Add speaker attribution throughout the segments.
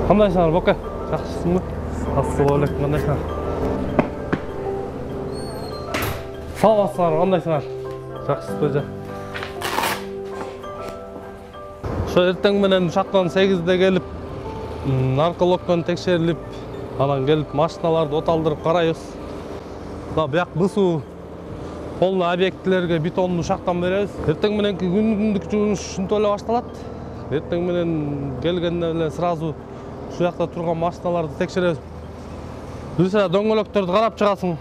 Speaker 1: Кандайсыңар, Бока? Жакшысыңбы? Ассалаумалейкум, кандайсыңар? Саламатсыздар, кандайсыңар? Жакшысызбы жа? Ошо эртең менен учактан 8-де келип, наркологдон текшерилип, анан келип машиналарды оталдырып карайбыз. Да бияк бысуу полный объектилерге бетонду учактан беребиз. Эртең мененки күндүк жумуш ушинтип эле башталат. Эртең менен келгенде эле сразу ушул жакта турган машиналарды текшеребиз. Бир сыра дөңгөлөктөрдү карап чыгасың.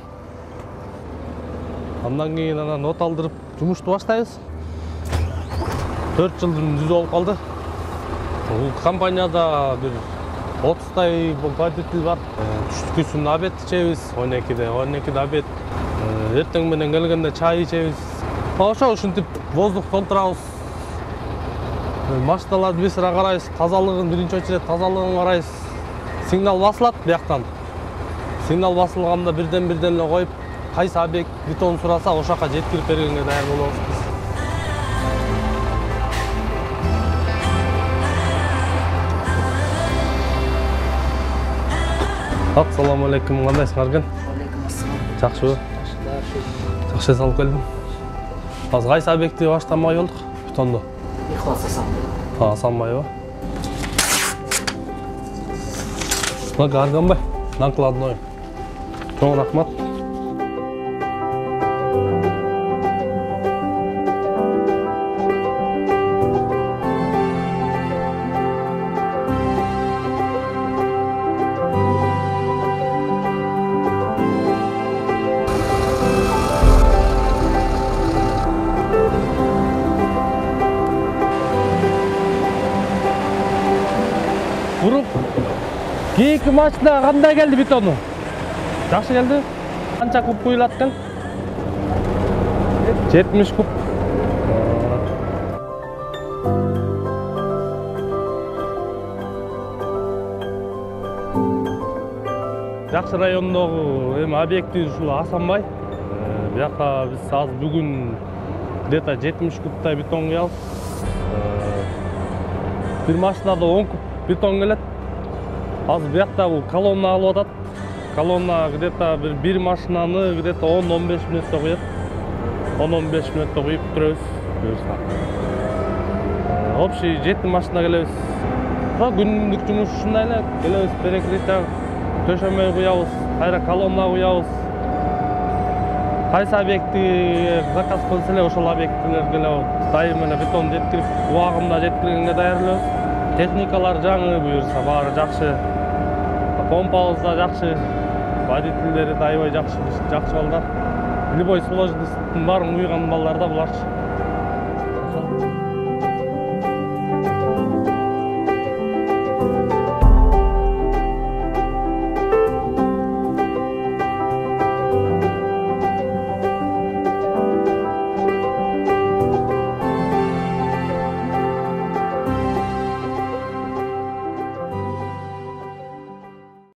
Speaker 1: Андан кийин анан оталдырып жумушту баштайбыз. 4 жылдын жүзү болуп калды. Бул компанияда бир 30тай водитель бар. Түштүкүсүн обед ичебиз, 12-де обед. Эртең менен келгенде чай ичебиз. Ошо ушинтип воздух толтурабыз. Машиналарды бир сыра карайбыз, тазалыгын биринчи очередь тазалыгын карайбыз. Сигнал басылат бияктан. Сигнал басылганда бирден эле коюп, кайсы объект бетон сураса, ошо жака жеткирип бергенге даяр болобуз биз. Assalamu alaikum, кандайсыңар экен? Жакшыбы? Жакшы салып келдим. Азыр кайсы объектти баштамай болдук? Бетонду.
Speaker 2: Ихлас Асанбай.
Speaker 1: Асанбайбы? Арганбай, накладной. Чоң рахмат. Буруп, кийинки машина кандай келди бетону? Жакшы келди. Канча куб куюлат экен? 70 куб. Жакшы райондогу эми объекти ушул Асанбай. Бияка биз азыр бүгүн где-то 70 кубтай бетон куябыз. Бир машинада 10 куб бетон келет. Азыр биякта бул колонна алып атат. Колонна где-то бир машинаны где-то 10-15 мүнөттө куят. 10-15 мүнөттө куюп бүтүрөбүз. Общий 7 машина келебиз. Күндүк жумуш ушундай эле. Келебиз, перекрытие төшөмөй куябыз, кайра колонна куябыз. Кайсы объекти заказ кылса эле ошол объектилерге эле дайым эле бетон жеткирип, убагында жеткиргенге даярбыз. Техникалар жаңы буюрса баары жакшы. Помпабыз да жакшы. Водительдери дайбай жакшы балдар. Любой сложностьтун баарын куйган балдар да буларчы.